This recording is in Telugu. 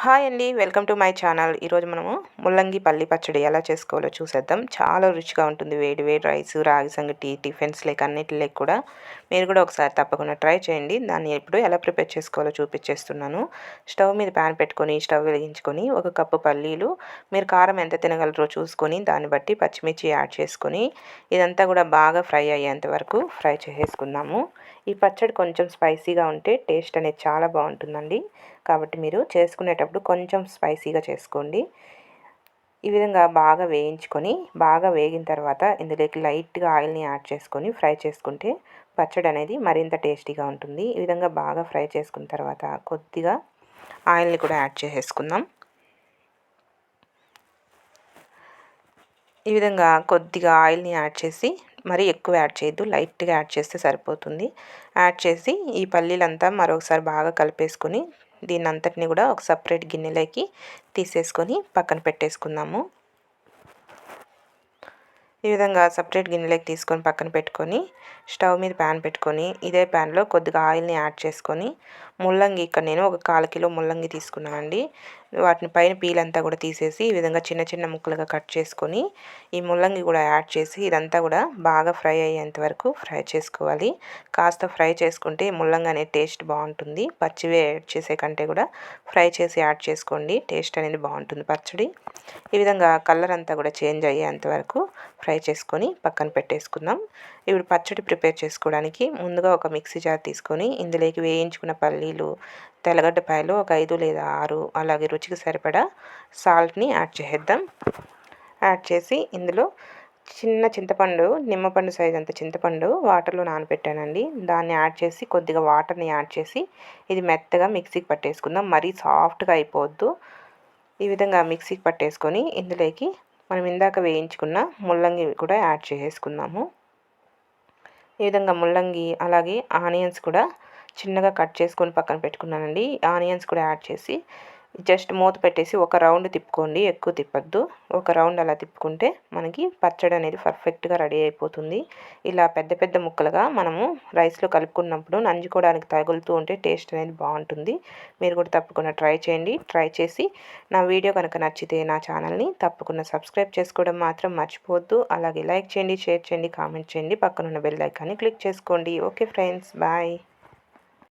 హాయ్ అండి, వెల్కమ్ టు మై ఛానల్. ఈరోజు మనము ముల్లంగి పల్లి పచ్చడి ఎలా చేసుకోవాలో చూసేద్దాం. చాలా రుచిగా ఉంటుంది. వేడి వేడి రైస్, రాగి సంగటి, టిఫిన్స్ లేక అన్నిటిలోకి కూడా మీరు కూడా ఒకసారి తప్పకుండా ట్రై చేయండి. దాన్ని ఇప్పుడు ఎలా ప్రిపేర్ చేసుకోవాలో చూపించేస్తున్నాను. స్టవ్ మీద ప్యాన్ పెట్టుకొని స్టవ్ వెలిగించుకొని 1 కప్పు పల్లీలు, మీరు కారం ఎంత తినగలరో చూసుకొని దాన్ని బట్టి పచ్చిమిర్చి యాడ్ చేసుకొని ఇదంతా కూడా బాగా ఫ్రై అయ్యేంత వరకు ఫ్రై చేసేసుకుందాము. ఈ పచ్చడి కొంచెం స్పైసీగా ఉంటే టేస్ట్ అనేది చాలా బాగుంటుందండి. కాబట్టి మీరు చేసుకునేటప్పుడు కొంచెం స్పైసీగా చేసుకోండి. ఈ విధంగా బాగా వేయించుకొని బాగా వేగిన తర్వాత ఇందులోకి లైట్గా ఆయిల్ని యాడ్ చేసుకొని ఫ్రై చేసుకుంటే పచ్చడి అనేది మరింత టేస్టీగా ఉంటుంది. ఈ విధంగా బాగా ఫ్రై చేసుకున్న తర్వాత కొద్దిగా ఆయిల్ని కూడా యాడ్ చేసేసుకుందాం. ఈ విధంగా కొద్దిగా ఆయిల్ని యాడ్ చేసి మరీ ఎక్కువ యాడ్ చేయొద్దు, లైట్గా యాడ్ చేస్తే సరిపోతుంది. యాడ్ చేసి ఈ పల్లీలంతా మరొకసారి బాగా కలిపేసుకొని దీన్ని అంతటిని కూడా ఒక సపరేట్ గిన్నెలోకి తీసేసుకొని పక్కన పెట్టేసుకుందాము. ఈ విధంగా సపరేట్ గిన్నెలోకి తీసుకొని పక్కన పెట్టుకొని స్టవ్ మీద ప్యాన్ పెట్టుకొని ఇదే ప్యాన్లో కొద్దిగా ఆయిల్ని యాడ్ చేసుకొని ముల్లంగి, ఇక్కడ నేను ఒక 1/4 కిలో ముల్లంగి తీసుకున్నానండి. వాటిని పైన పీల్ అంతా కూడా తీసేసి ఈ విధంగా చిన్న చిన్న ముక్కలుగా కట్ చేసుకొని ఈ ముల్లంగి కూడా యాడ్ చేసి ఇదంతా కూడా బాగా ఫ్రై అయ్యేంత వరకు ఫ్రై చేసుకోవాలి. కాస్త ఫ్రై చేసుకుంటే ముల్లంగి అనే టేస్ట్ బాగుంటుంది. పచ్చివే యాడ్ చేసే కంటే కూడా ఫ్రై చేసి యాడ్ చేసుకోండి, టేస్ట్ అనేది బాగుంటుంది పచ్చడి. ఈ విధంగా కలర్ అంతా కూడా చేంజ్ అయ్యేంత వరకు ఫ్రై చేసుకొని పక్కన పెట్టేసుకుందాం. ఇప్పుడు పచ్చడి ప్రిపేర్ చేసుకోవడానికి ముందుగా ఒక మిక్సీ జార్ తీసుకొని ఇందులోకి వేయించుకున్న పల్లీలు, తెల్లగడ్డపాయలు ఒక 5 లేదా 6, అలాగే రుచికి సరిపడా సాల్ట్ని యాడ్ చేద్దాం. యాడ్ చేసి ఇందులో చిన్న చింతపండు, నిమ్మపండు సైజ్ అంత చింతపండు వాటర్లో నానబెట్టానండి. దాన్ని యాడ్ చేసి కొద్దిగా వాటర్ని యాడ్ చేసి ఇది మెత్తగా మిక్సీకి పట్టేసుకుందాం. మరీ సాఫ్ట్గా అయిపోవద్దు. ఈ విధంగా మిక్సీకి పట్టేసుకొని ఇందులోకి మనం ఇందాక వేయించుకున్న ముల్లంగి కూడా యాడ్ చేసేసుకుందాము. ఈ విధంగా ముల్లంగి అలాగే ఆనియన్స్ కూడా చిన్నగా కట్ చేసుకొని పక్కన పెట్టుకున్నానండి. ఆనియన్స్ కూడా యాడ్ చేసి జస్ట్ మూత పెట్టేసి ఒక రౌండ్ తిప్పుకోండి, ఎక్కువ తిప్పద్దు. ఒక రౌండ్ అలా తిప్పుకుంటే మనకి పచ్చడి అనేది పర్ఫెక్ట్గా రెడీ అయిపోతుంది. ఇలా పెద్ద పెద్ద ముక్కలుగా మనము రైస్లో కలుపుకున్నప్పుడు నంజుకోవడానికి తగులుతూ ఉంటే టేస్ట్ అనేది బాగుంటుంది. మీరు కూడా తప్పకుండా ట్రై చేయండి. ట్రై చేసి నా వీడియో కనుక నచ్చితే నా ఛానల్ని తప్పకుండా సబ్స్క్రైబ్ చేసుకోవడం మాత్రం మర్చిపోవద్దు. అలాగే లైక్ చేయండి, షేర్ చేయండి, కామెంట్ చేయండి, పక్కనున్న బెల్ ఐకాన్ని క్లిక్ చేసుకోండి. Okay friends, bye.